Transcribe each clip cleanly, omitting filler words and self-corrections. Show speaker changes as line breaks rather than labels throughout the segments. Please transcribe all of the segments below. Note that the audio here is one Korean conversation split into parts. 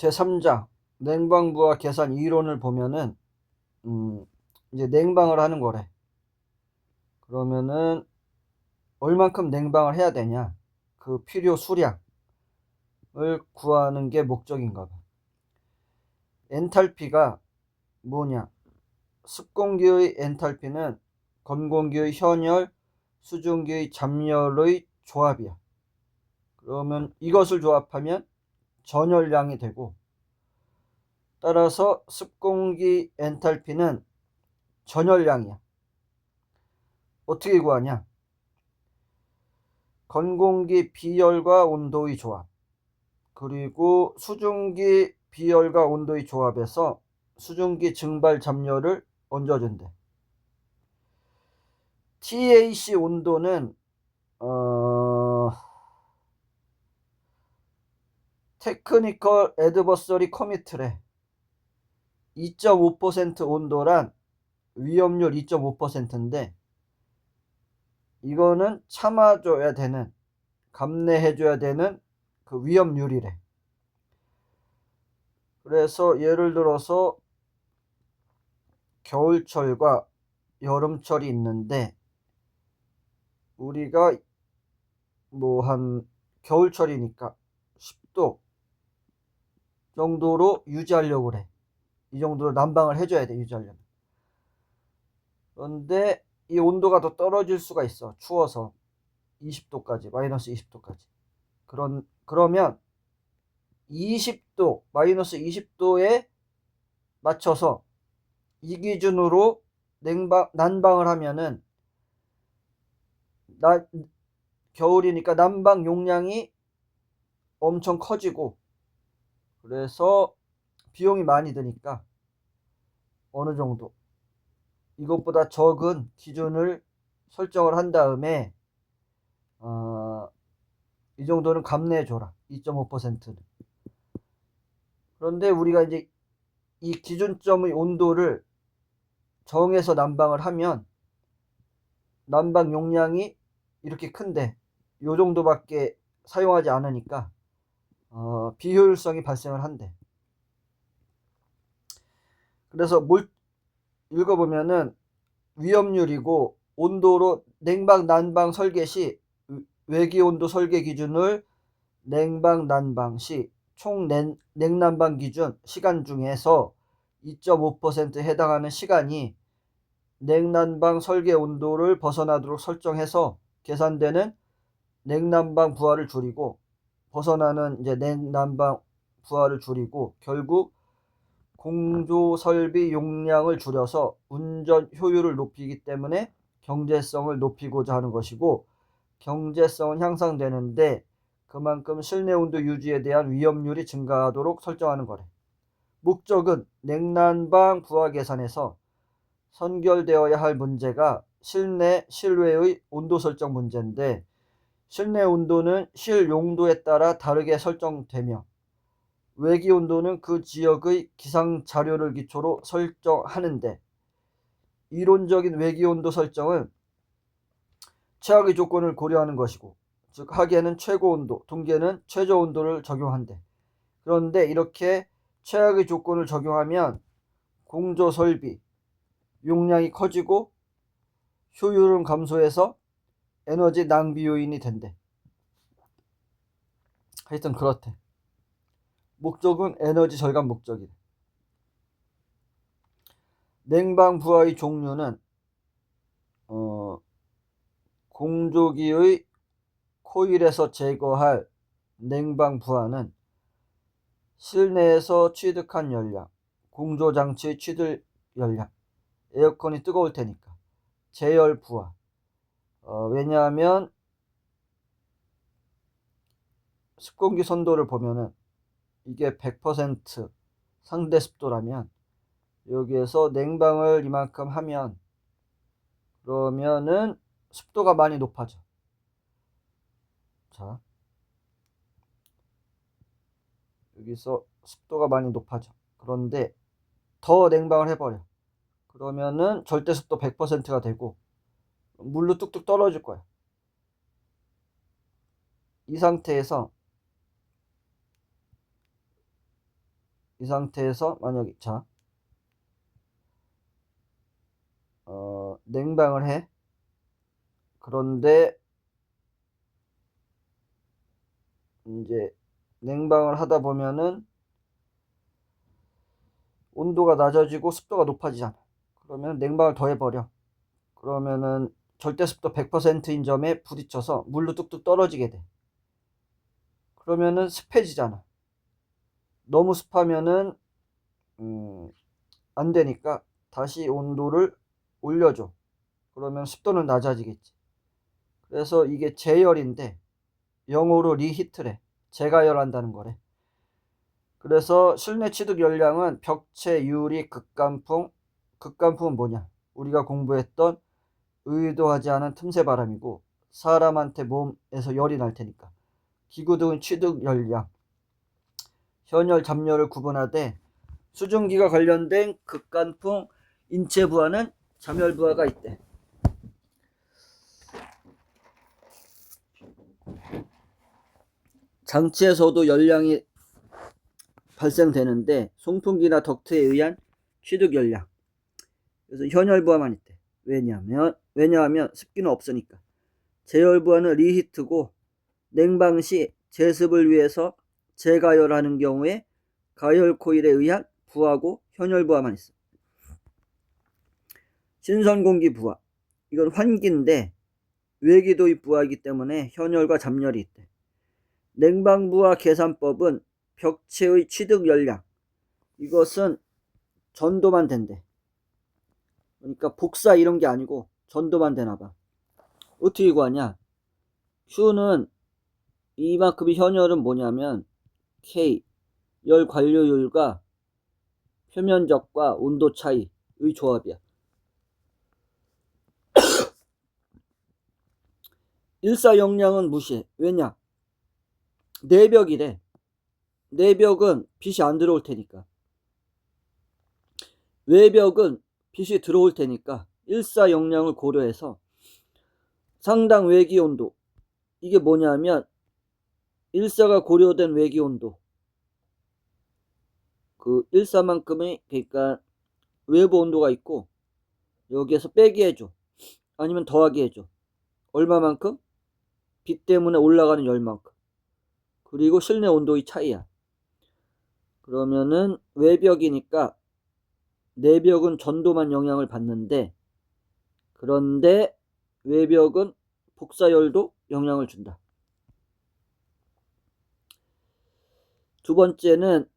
제3장 냉방부하 계산 이론을 보면은 이제 냉방을 하는 거래. 그러면은 얼만큼 냉방을 해야 되냐, 그 필요 수량을 구하는 게 목적인가 봐. 엔탈피가 뭐냐, 습공기의 엔탈피는 건공기의 현열, 수증기의 잠열의 조합이야. 그러면 이것을 조합하면 전열량이 되고, 따라서 습공기 엔탈피는 전열량이야. 어떻게 구하냐, 건공기 비열과 온도의 조합, 그리고 수증기 비열과 온도의 조합에서 수증기 증발 잠열을 얹어준대. TAC 온도는 테크니컬 애드버서리 커미트래. 2.5% 온도란 위험률 2.5%인데 이거는 참아줘야 되는, 감내해줘야 되는 그 위험률이래. 그래서 예를 들어서 겨울철과 여름철이 있는데, 우리가 뭐 한 겨울철이니까 10도 정도로 유지하려고 그래. 이 정도로 난방을 해줘야 돼, 유지하려면. 그런데 이 온도가 더 떨어질 수가 있어, 추워서. 20도까지, 마이너스 20도까지. 그러면 20도, 마이너스 20도에 맞춰서 이 기준으로 난방을 하면은 겨울이니까 난방 용량이 엄청 커지고, 그래서 비용이 많이 드니까 어느 정도 이것보다 적은 기준을 설정을 한 다음에 이 정도는 감내해줘라, 2.5%는. 그런데 우리가 이제 이 기준점의 온도를 정해서 난방을 하면 난방 용량이 이렇게 큰데 요 정도밖에 사용하지 않으니까 비효율성이 발생을 한대. 그래서 뭘 읽어보면은 위험률이고 온도로 냉방 난방 설계 시 외기온도 설계 기준을 냉방 난방 시 총 냉난방 기준 시간 중에서 2.5% 해당하는 시간이 냉난방 설계 온도를 벗어나도록 설정해서 계산되는 냉난방 부하를 줄이고, 벗어나는 이제 냉난방 부하를 줄이고, 결국 공조 설비 용량을 줄여서 운전 효율을 높이기 때문에 경제성을 높이고자 하는 것이고, 경제성은 향상되는데 그만큼 실내 온도 유지에 대한 위험률이 증가하도록 설정하는 거래. 목적은 냉난방 부하 계산에서 선결되어야 할 문제가 실내, 실외의 온도 설정 문제인데, 실내 온도는 실용도에 따라 다르게 설정되며 외기 온도는 그 지역의 기상 자료를 기초로 설정하는데, 이론적인 외기 온도 설정은 최악의 조건을 고려하는 것이고, 즉 하계는 최고 온도, 둥계는 최저 온도를 적용한대. 그런데 이렇게 최악의 조건을 적용하면 공조 설비 용량이 커지고 효율은 감소해서 에너지 낭비 요인이 된대. 하여튼 그렇대. 목적은 에너지 절감 목적이래. 냉방 부하의 종류는 공조기의 코일에서 제거할 냉방 부하는 실내에서 취득한 열량, 공조장치의 취득 열량, 에어컨이 뜨거울 테니까 제열 부하. 왜냐하면 습공기 선도를 보면은 이게 100% 상대 습도라면 여기에서 냉방을 이만큼 하면 그러면은 습도가 많이 높아져. 자, 여기서 습도가 많이 높아져. 그런데 더 냉방을 해버려. 그러면은 절대 습도 100%가 되고 물로 뚝뚝 떨어질 거야. 이 상태에서 이 상태에서 만약에 냉방을 해. 그런데 이제 냉방을 하다 보면은 온도가 낮아지고 습도가 높아지잖아. 그러면 냉방을 더 해버려. 그러면은 절대 습도 100%인 점에 부딪혀서 물로 뚝뚝 떨어지게 돼. 그러면은 습해지잖아. 너무 습하면은 안 되니까 다시 온도를 올려줘. 그러면 습도는 낮아지겠지. 그래서 이게 제열인데 영어로 리히트래. 재가열한다는 거래. 그래서 실내 취득 열량은 벽체, 유리, 극간풍은 뭐냐? 우리가 공부했던 의도하지 않은 틈새 바람이고 사람한테 몸에서 열이 날 테니까. 기구 등 취득 열량, 현열, 잡열을 구분하되 수증기가 관련된 극간풍, 인체 부하는 잡열 부하가 있대. 장치에서도 열량이 발생되는데 송풍기나 덕트에 의한 취득 열량. 그래서 현열 부하만 있대. 왜냐하면 습기는 없으니까. 제열 부하는 리히트고 냉방 시 제습을 위해서 재가열하는 경우에 가열 코일에 의한 부하고 현열 부하만 있어. 신선 공기 부하. 이건 환기인데 외기도입 부하이기 때문에 현열과 잡열이 있대. 냉방 부하 계산법은 벽체의 취득 열량. 이것은 전도만 된대. 그러니까 복사 이런 게 아니고 전도만 되나봐. 어떻게 구하냐? Q는 이만큼의 현열은 뭐냐면 K, 열 관료율과 표면적과 온도 차이의 조합이야. 일사용량은 무시해. 왜냐? 내벽이래. 내벽은 빛이 안 들어올 테니까. 외벽은 빛이 들어올 테니까 일사용량을 고려해서 상당 외기온도, 이게 뭐냐면 일사가 고려된 외기온도, 그 일사만큼의 그러니까 외부 온도가 있고 여기에서 빼기 해줘. 아니면 더하기 해줘. 얼마만큼? 빛 때문에 올라가는 열만큼. 그리고 실내 온도의 차이야. 그러면은 외벽이니까 내벽은 전도만 영향을 받는데, 그런데 외벽은 복사열도 영향을 준다. 두 번째는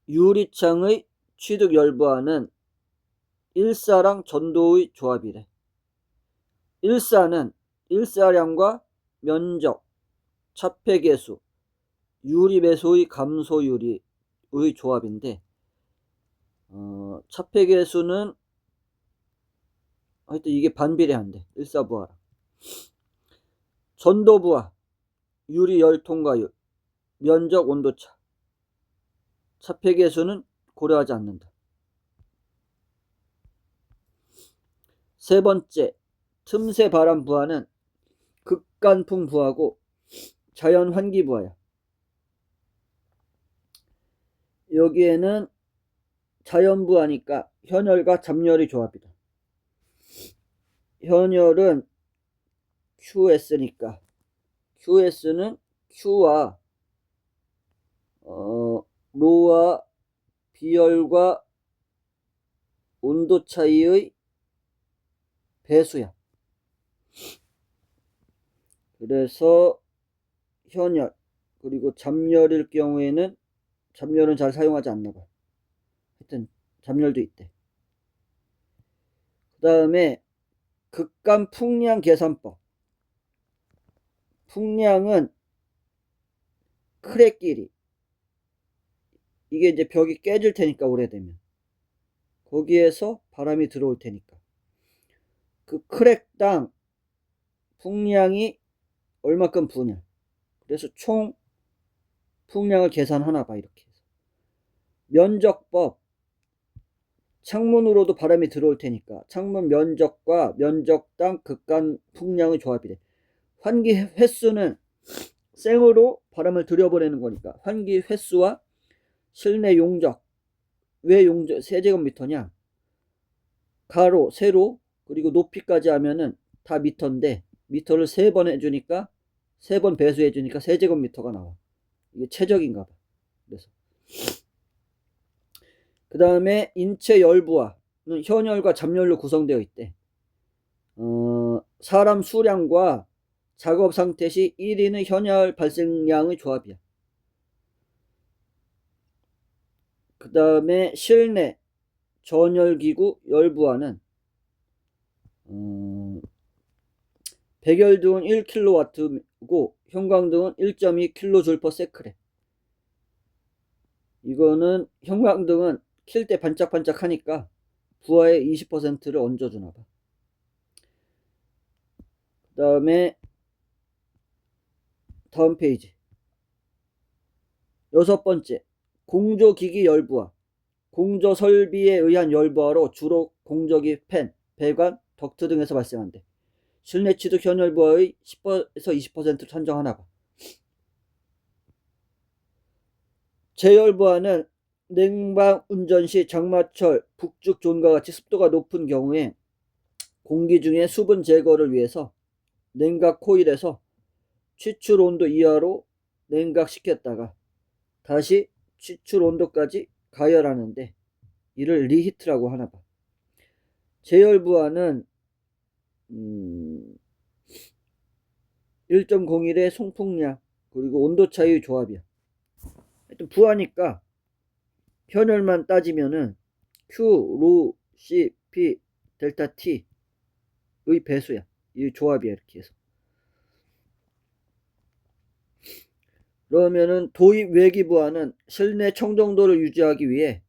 유리창의 취득 열부하는 일사랑 전도의 조합이래. 일사는 일사량과 면적, 차폐계수, 유리배소의 감소율의 조합인데, 차폐계수는 하여튼 이게 반비례한대. 일사부하랑. 전도부하, 유리 열 통과율, 면적 온도차. 차폐계수는 고려하지 않는다. 세 번째, 틈새 바람 부하는 극간풍 부하고 자연 환기 부하야. 여기에는 자연 부하니까 현열과 잡열의 조합이다. 현열은 QS니까 QS는 Q와 로와 비열과 온도 차이의 배수야. 그래서 현열 그리고 잡열일 경우에는 잡열은 잘 사용하지 않나 봐. 하여튼 잡열도 있대. 그 다음에 극간 풍량 계산법. 풍량은 크랙 길이, 이게 이제 벽이 깨질 테니까 오래되면 거기에서 바람이 들어올 테니까 그 크랙당 풍량이 얼마큼 부냐. 그래서 총 풍량을 계산하나 봐. 이렇게 해서 면적법, 창문으로도 바람이 들어올 테니까 창문 면적과 면적당 극간 풍량의 조합이래. 환기 횟수는 생으로 바람을 들여보내는 거니까 환기 횟수와 실내 용적, 왜 용적 세제곱미터냐? 가로, 세로, 그리고 높이까지 하면은 다 미터인데 미터를 3번 해주니까 3번 배수해주니까 세제곱미터가 나와. 이게 최적인가 봐. 그래서 그 다음에 인체 열부하는 현열과 잡열로 구성되어 있대. 사람 수량과 작업 상태 시 1위는 현열 발생량의 조합이야. 그 다음에 실내 전열기구 열부하는 백열등은 1kW고 형광등은 1.2kJ/s래. 이거는 형광등은 킬 때 반짝반짝 하니까 부하의 20%를 얹어주나 봐. 그 다음에 다음 페이지 6번째 공조기기 열부하. 공조 설비에 의한 열부하로 주로 공조기, 팬, 배관, 덕트 등에서 발생한대. 실내 취득 현열부하의 10에서 20%를 산정하나 봐. 제열부하는 냉방 운전 시 장마철, 북극 존과 같이 습도가 높은 경우에 공기 중에 수분 제거를 위해서 냉각 코일에서 추출 온도 이하로 냉각시켰다가 다시 추출 온도까지 가열하는데 이를 리히트라고 하나 봐. 제열부하는 1.01의 송풍량 그리고 온도 차이의 조합이야. 하여튼 부하니까 현열만 따지면은 Q, 로, C, P, 델타 T의 배수야. 이 조합이야 이렇게 해서. 그러면은 도입 외기부하는 실내 청정도를 유지하기 위해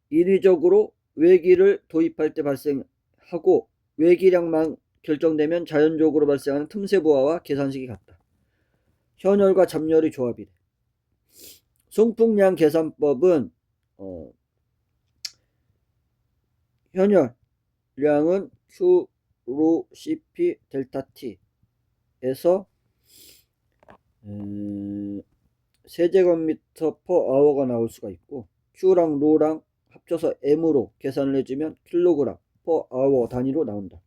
인위적으로 외기를 도입할 때 발생하고 외기량만 결정되면 자연적으로 발생하는 틈새 부하와 계산식이 같다. 현열과 잡열의 조합이래. 송풍량 계산법은 현열량은 Q, 로, CP, 델타 T에서 세제곱미터 퍼 아워가 나올 수가 있고 Q랑 로랑 합쳐서 M으로 계산을 해주면 킬로그램 퍼 아워 단위로 나온다.